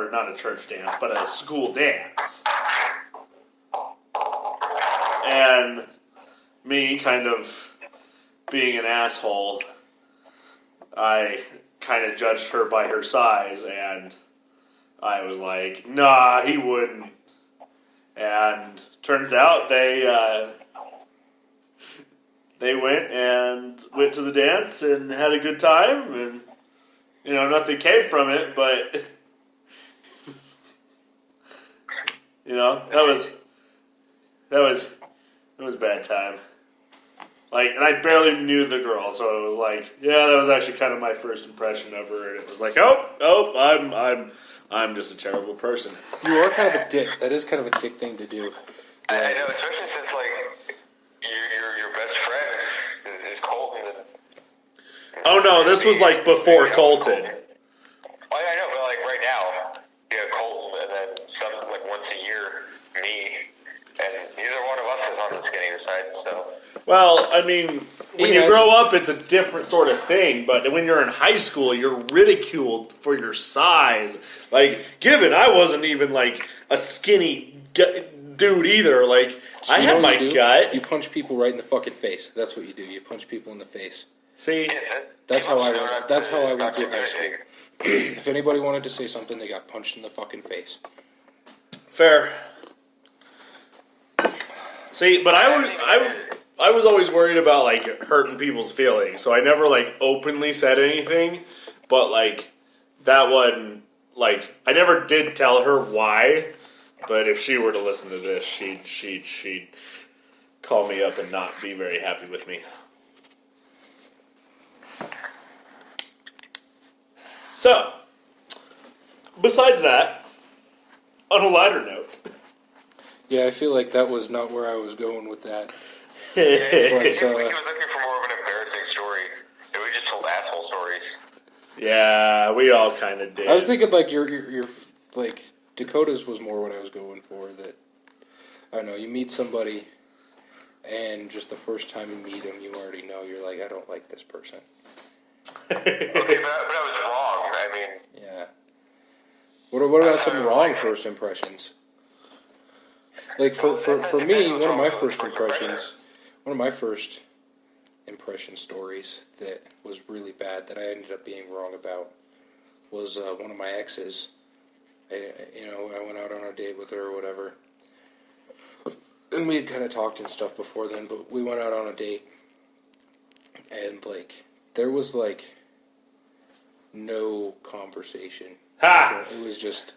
or not a church dance, but a school dance. And me kind of being an asshole, I kind of judged her by her size, and I was like, nah, he wouldn't. And turns out they went to the dance and had a good time, and nothing came from it, but that was a bad time. Like, and I barely knew the girl, so it was like, yeah, that was actually kind of my first impression of her, and it was like, I'm just a terrible person. You are kind of a dick. That is kind of a dick thing to do. I know, especially since your best friend is Colton. Oh no, this was like before Colton. Oh, I know, but like right now, you have Colton, and then something like once a year, me, and neither one of us is on the skinnier side, so. Well, I mean, when you grow up, it's a different sort of thing. But when you're in high school, you're ridiculed for your size. Like, given I wasn't even like a skinny dude either. Like, so I had my gut. You punch people right in the fucking face. That's what you do. You punch people in the face. See, that's how I went. That's how I went through high school. If anybody wanted to say something, they got punched in the fucking face. Fair. See, but I was always worried about like hurting people's feelings, so I never like openly said anything. But like that one, like I never did tell her why. But if she were to listen to this, she'd call me up and not be very happy with me. So, besides that, on a lighter note. Yeah, I feel like that was not where I was going with that. But, he was looking for more of an embarrassing story. And we just told asshole stories. Yeah, we all kind of did. I was thinking like your like Dakota's was more what I was going for. That I don't know. You meet somebody, and just the first time you meet them, you already know you're like, I don't like this person. Okay, but I was wrong. I mean, yeah. What about some wrong first impressions? Like for me, one of my first impression stories that was really bad that I ended up being wrong about was one of my exes. I went out on a date with her or whatever, and we had kind of talked and stuff before then. But we went out on a date, and like there was like no conversation. Ha! So it was just.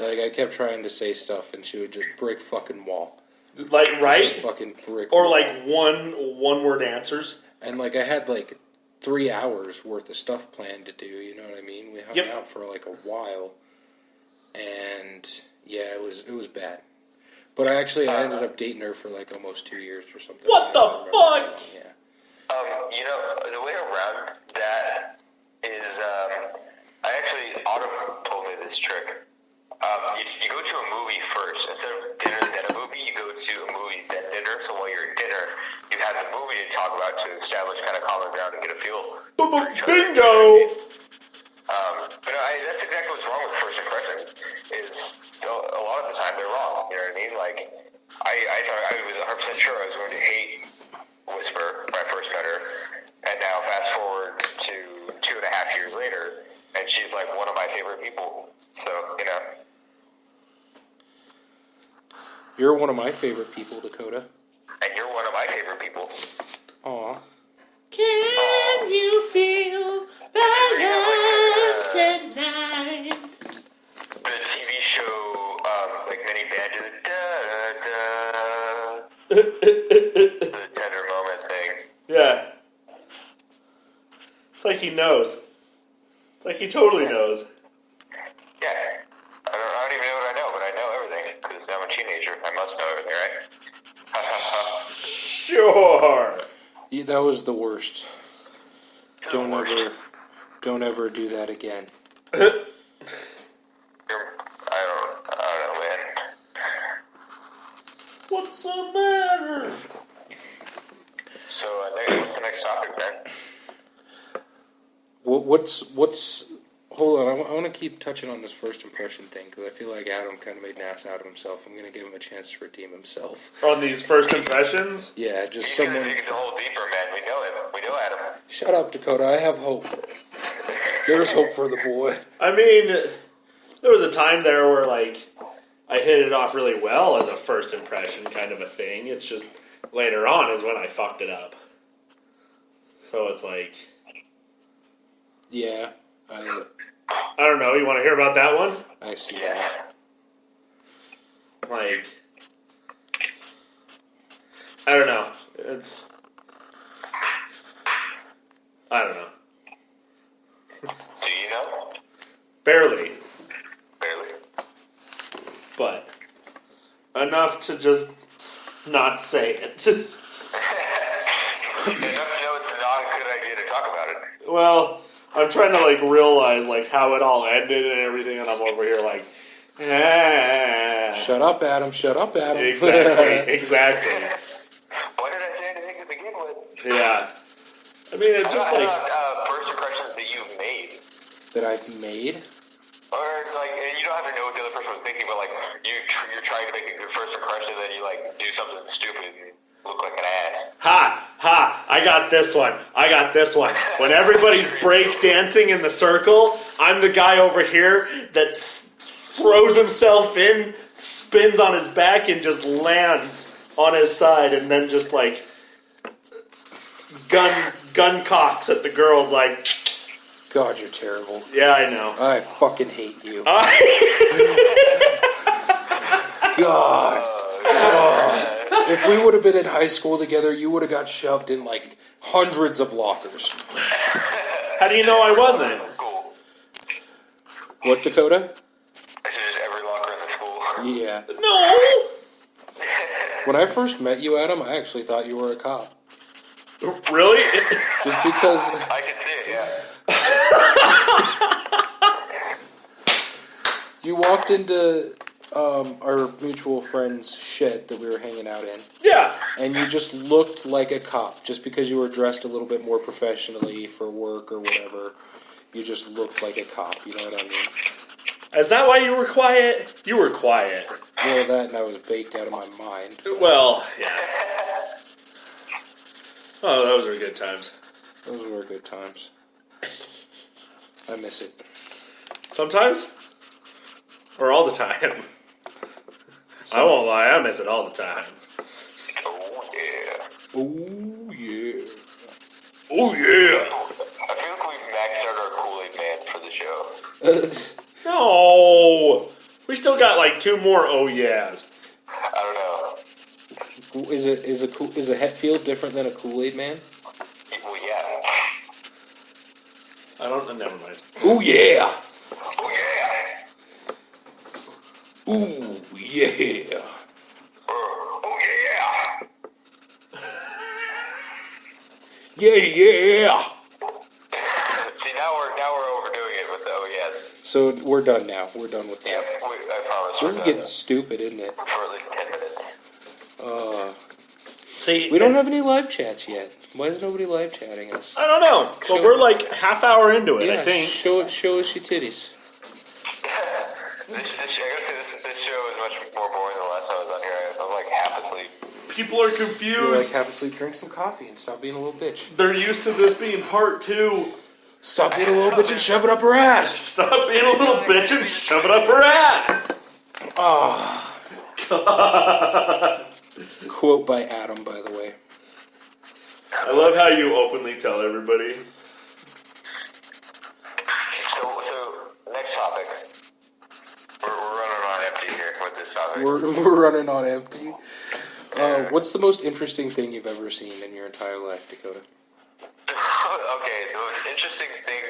Like, I kept trying to say stuff, and she would just brick fucking wall. Like, right? Just fucking brick or, wall. like, one-word answers. And, like, I had, like, 3 hours worth of stuff planned to do, you know what I mean? We hung out for, like, a while. And, yeah, it was bad. But I ended up dating her for, like, almost 2 years or something. What the fuck? Yeah. The way around that is, Autumn told me this trick. You go to a movie first. Instead of dinner then a movie, you go to a movie then dinner. So while you're at dinner, you have the movie to talk about to establish kind of common ground and get a feel. Bingo! But that's exactly what's wrong with first impressions. Is a lot of the time they're wrong. You know what I mean? Like I thought I was 100% sure I was going to hate Whisper when I first met her, and now fast forward to 2.5 years later, and she's like one of my favorite people. So You're one of my favorite people, Dakota. And you're one of my favorite people. Aw. Can you feel the love tonight? The TV show, like mini band, the tender moment thing. Yeah. It's like he knows. It's like he totally knows. Yeah. I don't even know what I know, but I know everything, because I'm a teenager. I must know everything, right? Sure. Yeah, that was the worst. Don't ever do that again. I don't know, man. What's the matter? So, what's the next topic, man? What's hold on. I want to keep touching on this first impression thing because I feel like Adam kind of made an ass out of himself. I'm going to give him a chance to redeem himself. On these first impressions? Yeah, just He's someone... gonna dig the hole deeper, man. We know him. We know Adam. Shut up, Dakota. I have hope. There's hope for the boy. I mean, there was a time there where, like, I hit it off really well as a first impression kind of a thing. It's just later on is when I fucked it up. So it's like... Yeah, I don't know. You want to hear about that one? I see Yes. that. Like... I don't know. It's... I don't know. Do you know? Barely. Barely. But enough to just not say it. Enough to know it's not a good idea to talk about it. Well, I'm trying to like realize like how it all ended and everything, and I'm over here like, Shut up, Adam. Shut up, Adam. Exactly. Why did I say anything to begin with? Yeah. I mean, it's just like first impressions that you've made. That I've made? Or, like, you don't have to know what the other person was thinking, but, like, you're trying to make a good first impression, then you, like, do something stupid and look like an ass. I got this one. When everybody's break dancing in the circle, I'm the guy over here that throws himself in, spins on his back, and just lands on his side, and then just, like, gun cocks at the girls, like... God, you're terrible. Yeah, I know. I fucking hate you. God. Oh. If we would have been in high school together, you would have got shoved in like hundreds of lockers. How do you know I wasn't? School. What, Dakota? I said just every locker in the school. Yeah. No! When I first met you, Adam, I actually thought you were a cop. Really? Just because... I can see it, yeah. You walked into our mutual friend's shed that we were hanging out in. Yeah. And you just looked like a cop. Just because you were dressed a little bit more professionally for work or whatever. You just looked like a cop, you know what I mean? Is that why you were quiet? You were quiet. Well, that and I was baked out of my mind. Well, yeah. Oh, those were good times. Those were good times. I miss it. Sometimes? Or all the time? I won't lie, I miss it all the time. Oh, yeah. Oh, yeah. Oh, yeah! I feel like we've maxed out our Kool-Aid man for the show. No! We still got like 2 more oh yeahs. I don't know. Is a Hetfield different than a Kool-Aid man? Well, yeah. I don't, never mind. Oh, yeah! Oh, yeah. Ooh, yeah. Oh, yeah. Yeah, yeah. See, now we're overdoing it with the oh yes. So we're done now. We're done with Yeah, that. I promise. This is getting stupid, isn't it? for at least 10 minutes. See, We don't have any live chats yet. Why is nobody live chatting us? I don't know, but we're like half hour into it, I think. Show us your titties. This show is much more boring than the last time I was on here. I'm like half asleep. People are You're like, confused. have a sleep, drink some coffee, and stop being a little bitch. They're used to this being part 2. Stop being a little bitch and shove it up her ass. Stop being a little bitch and shove it up her ass. Ah. God. Quote by Adam, by the way. I love how you openly tell everybody. So next topic. We're running on empty here with this topic. We're running on empty. What's the most interesting thing you've ever seen in your entire life, Dakota? Okay, the most interesting thing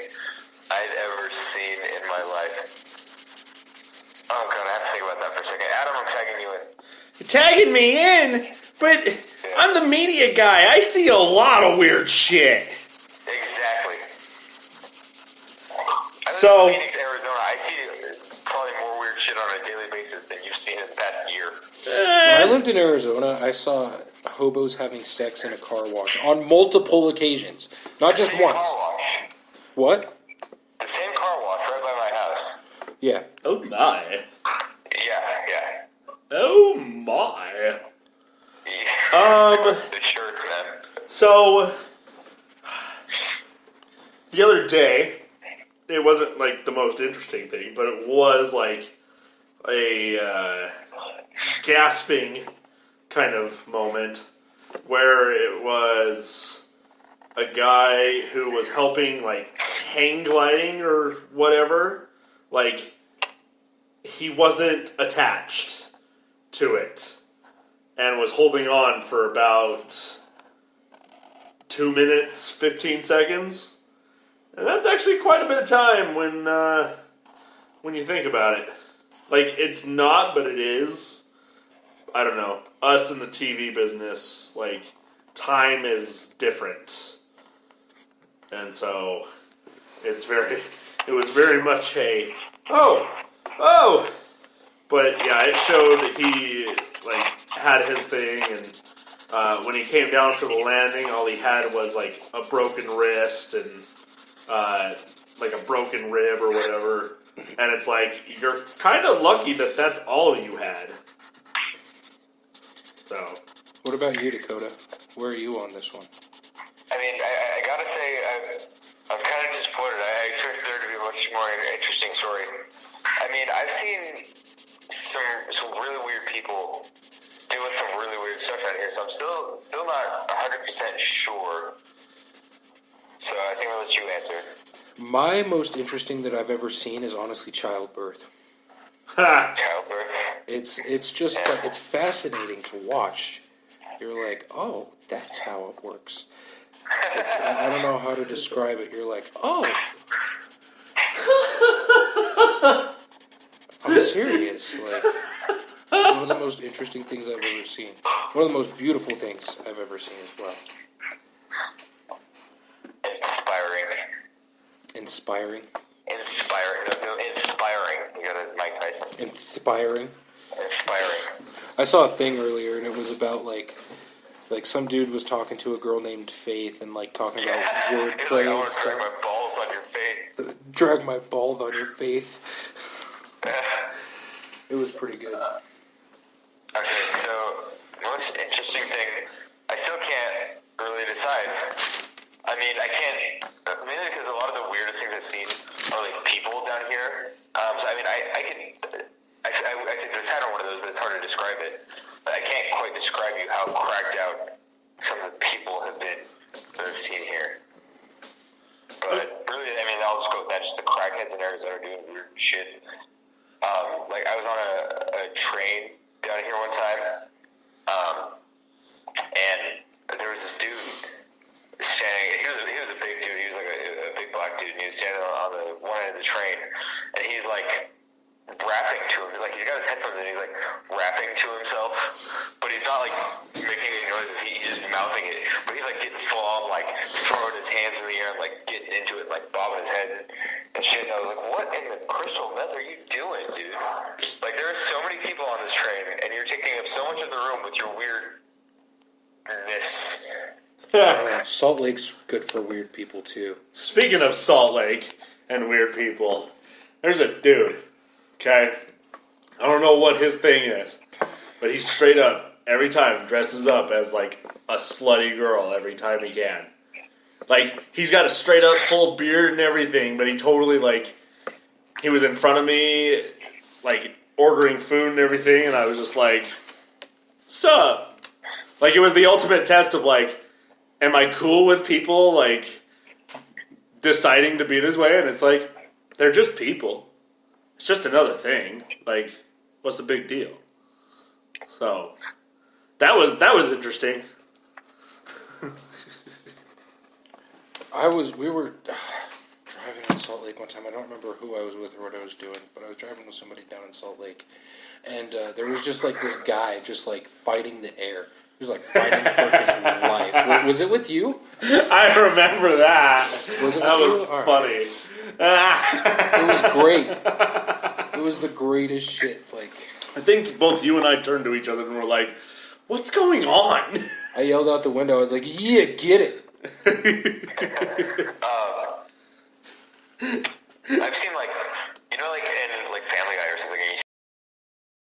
I'd ever seen in my life. Oh god, I have to think about that for a second. Adam, I'm tagging you in. You're tagging me in, but I'm the media guy. I see a lot of weird shit. Exactly. I live So- in Phoenix, Arizona. I see probably more weird shit on a daily basis than you've seen in the past year. When I lived in Arizona, I saw hobos having sex in a car wash on multiple occasions. Not just Same once. car wash. What? The same car wash right Oh my. Yeah. Oh my. The shirts, man. So the other day, it wasn't like the most interesting thing, but it was like a gasping kind of moment where it was a guy who was helping like hang gliding or whatever. Like, he wasn't attached to it and was holding on for about 2 minutes, 15 seconds. And that's actually quite a bit of time when you think about it. Like, it's not, but it is. I don't know. Us in the TV business, like, time is different. And so, it was very much a, oh! But, yeah, it showed that he, like, had his thing, and when he came down for the landing, all he had was, like, a broken wrist and, like, a broken rib or whatever. And it's like, you're kind of lucky that that's all you had. So. What about you, Dakota? Where are you on this one? I mean, I gotta say, I'm kind of disappointed. I expected there to be a much more interesting story. I mean, I've seen some really weird people doing some really weird stuff out here, so I'm still not 100% sure. So I think I'll let you answer. My most interesting that I've ever seen is honestly childbirth. Childbirth. It's just like, it's fascinating to watch. You're like, oh, that's how it works. I don't know how to describe it. You're like, oh. I'm serious. Like, one of the most interesting things I've ever seen. One of the most beautiful things I've ever seen as well. Inspiring. You got a Mike Tyson. Inspiring. Inspiring. I saw a thing earlier, and it was about like some dude was talking to a girl named Faith, and like talking about wordplay and stuff. Drag my balls on your face. Drag my balls on your faith. It was pretty good. Okay, so most interesting thing, I still can't really decide. I mean, I can't, mainly because a lot of the weirdest things I've seen are like people down here. So I mean, I could decide on one of those, but it's hard to describe it. But I can't quite describe you how cracked out some of the people have been that I've seen here. But really, I mean, I'll just go with that. Just the crackheads in Arizona doing weird shit. Like, I was on a train down here one time, and there was this dude standing. He was a big dude. He was like a big black dude, and he was standing on the one end of the train, and he's like rapping to him. Like, he's got his headphones in, he's like rapping to himself, but he's not like making any noises. He's just mouthing it, but he's like getting full on, like throwing his hands in the air and like getting into it, like bobbing his head and shit. And I was like, what in the crystal meth are you doing, dude? Like, there are so many people on this train, and you're taking up so much of the room with your weirdness. Salt Lake's good for weird people too. Speaking of Salt Lake and weird people, there's a dude, okay? I don't know what his thing is, but he straight up, every time, dresses up as like a slutty girl every time he can. Like, he's got a straight up full beard and everything, but he totally, like, he was in front of me, like, ordering food and everything, and I was just like, sup? Like, it was the ultimate test of, like, am I cool with people, like, deciding to be this way? And it's like, they're just people. It's just another thing. Like, what's the big deal? So, that was interesting. We were driving in Salt Lake one time. I don't remember who I was with or what I was doing, but I was driving with somebody down in Salt Lake. And there was just like this guy just like fighting the air. He was like fighting for his life. Was it with you? I remember that. Was it with that you? was funny. It was great. It was the greatest shit. Like, I think both you and I turned to each other and were like, what's going on? I yelled out the window. I was like, yeah, get it. I've seen, like, you know, like,